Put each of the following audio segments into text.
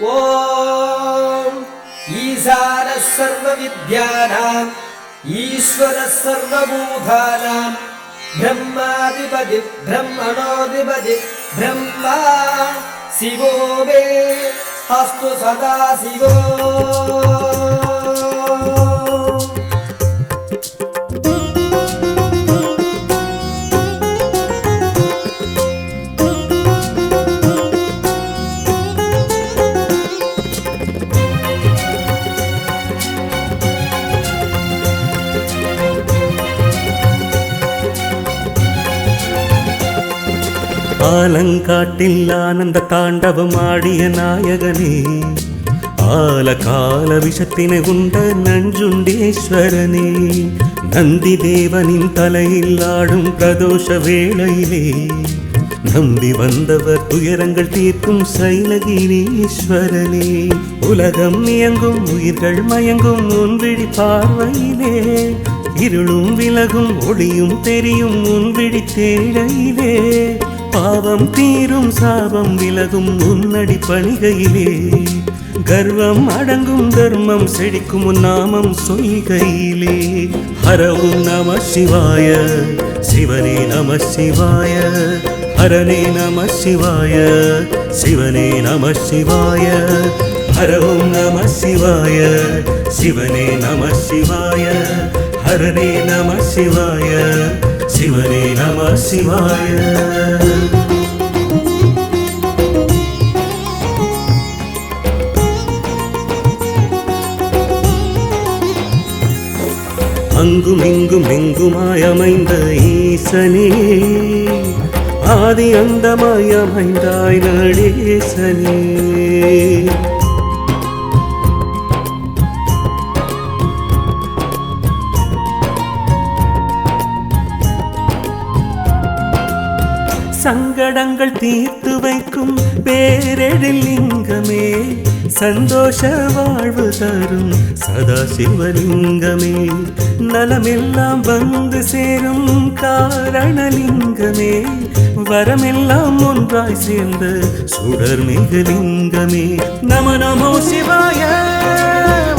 ஓம் ஈசான சர்வ வித்யானாம் ஈஸ்வர சர்வபூதானாம் பிரம்மாதிபதி பிரம்மணோதிபதி பிரம்மா சிவோ மே அஸ்து சதா சிவோ. ஆலங்காட்டில் ஆனந்த தாண்டவம் ஆடிய நாயகனே, ஆலகால விஷத்தினை உண்ட நஞ்சுண்டேஸ்வரனே, நந்தி தேவனின் தலையில் ஆடும் பிரதோஷ வேளையிலே நம்பி வந்தவர் துயரங்கள் தீர்க்கும் சைலகிரீஸ்வரனே, உலகம் இயங்கும் உயிர்கள் மயங்கும் உன்விழி பார்வையிலே இருளும் விலகும் ஒளியும் தெரியும் உன்விழி தேடையிலே பாவம் தீரும் சாபம் விலகும் உன்னடி பணிகையிலே கர்வம் அடங்கும் தர்மம் செழிக்கும் உன் நாமம் சொல்கையிலே. ஹரவும் நம சிவாய சிவனே நம சிவாய, ஹரனே நம சிவாய சிவனே நம சிவாய, ஹரவும் நம சிவாய சிவனே நம சிவாய, ஹரனே நம சிவாய சிவனே நம சிவாய. அங்கும் இங்கும் எங்குமாய் அமைந்த ஈசனே, ஆதி அந்தமாய் அமைந்தாய் நடேசனே, சங்கடங்கள் தீர்த்து வைக்கும் பேரெழில் லிங்கமே, சந்தோஷ வாழ்வு தரும் சதா சிவலிங்கமே, நலமெல்லாம் வந்து சேரும் காரணலிங்கமே, வரமெல்லாம் ஒன்றாய் சேர்ந்த சுடர்மிகு லிங்கமே. நம நமோ சிவாய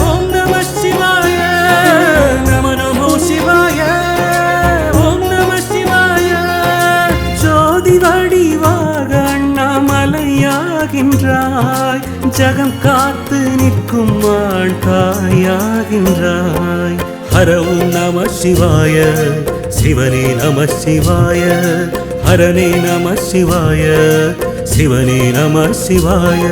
ஓம் நம சிவாய, நம நமோ சிவாய ஓம் நம சிவாய. ஜோதி வடிவாக அண்ணாமலையாகின்றாய், ஜகம் காத்து நிற்கும் வாழ்காயாகின்றாய். ஹரவும் நம சிவாய சிவனே நம சிவாய, ஹரனே நம சிவாய சிவனே நம சிவாய.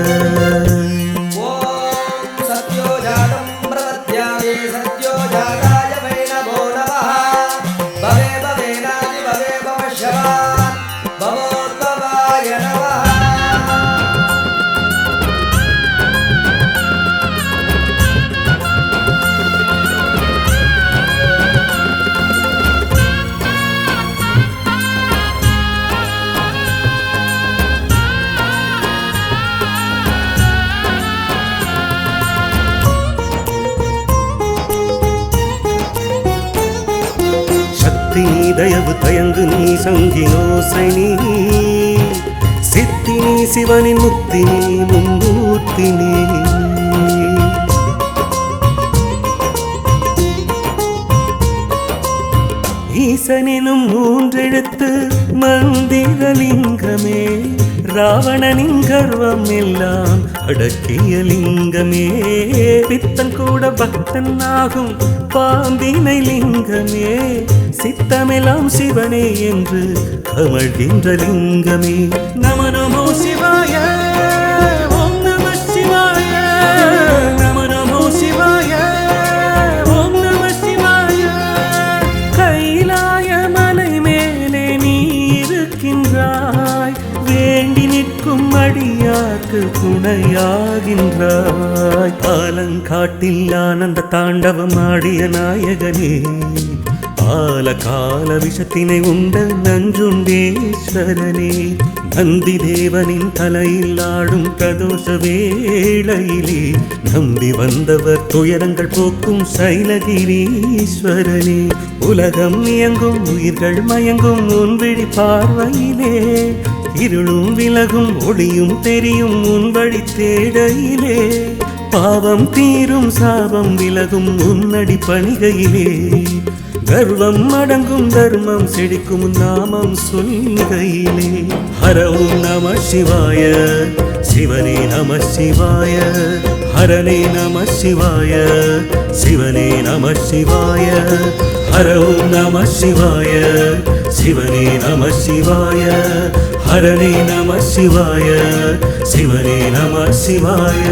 தயவு தயங்கு நீ சங்கினோசை நீ, சித்தி நீ சிவனின் முத்தி நீ மும்மூர்த்தி நீ. ஈசனினும் மூன்றெழுத்து மந்திரலிங்கமே, ராவணனின் கர்வம் எல்லாம் அடக்கிய லிங்கமே, பித்தன் கூட பக்தன் ஆகும் பாம்பினை லிங்கமே, சித்தமெல்லாம் சிவனே என்று கமழ்கின்ற லிங்கமே. நம நமோ சிவாய ஓம் நம சிவாய, நம நமோ சிவாய ஓம் நம சிவாய. கைலாய மலை மேலே நீ இருக்கின்றாய், வேண்டி நிற்கும் அடியார்க்கு துணையாகின்றாய். ஆலங்காட்டில் ஆனந்த தாண்டவம் ஆடிய நாயகனே, ஆலகால விஷத்தினை உண்ட நஞ்சுண்டேஸ்வரனே, நந்தி தேவனின் தலையில் ஆடும் பிரதோஷ வேளையிலே நம்பி வந்தவர் துயரங்கள் போக்கும் சைலகிரீஸ்வரனே, உலகம் இயங்கும் உயிர்கள் மயங்கும் உன்விழி பார்வையிலே இருளும் விலகும் ஒளியும் தெரியும் உன் வழி தேடையிலே பாவம் தீரும் சாபம் விலகும் உன்னடி பணிகையிலே கர்வம் அடங்கும் தர்மம் செழிக்கும் நாமம் சொல்கையிலே ஹர ஓம் நம சிவாய சிவனே நம சிவாய ஹரனே நம சிவாய சிவனே நம சிவாய ஹர ஓம் நம சிவாய சிவனே நம சிவாய ஹரனே நம சிவாய சிவனே நம சிவாய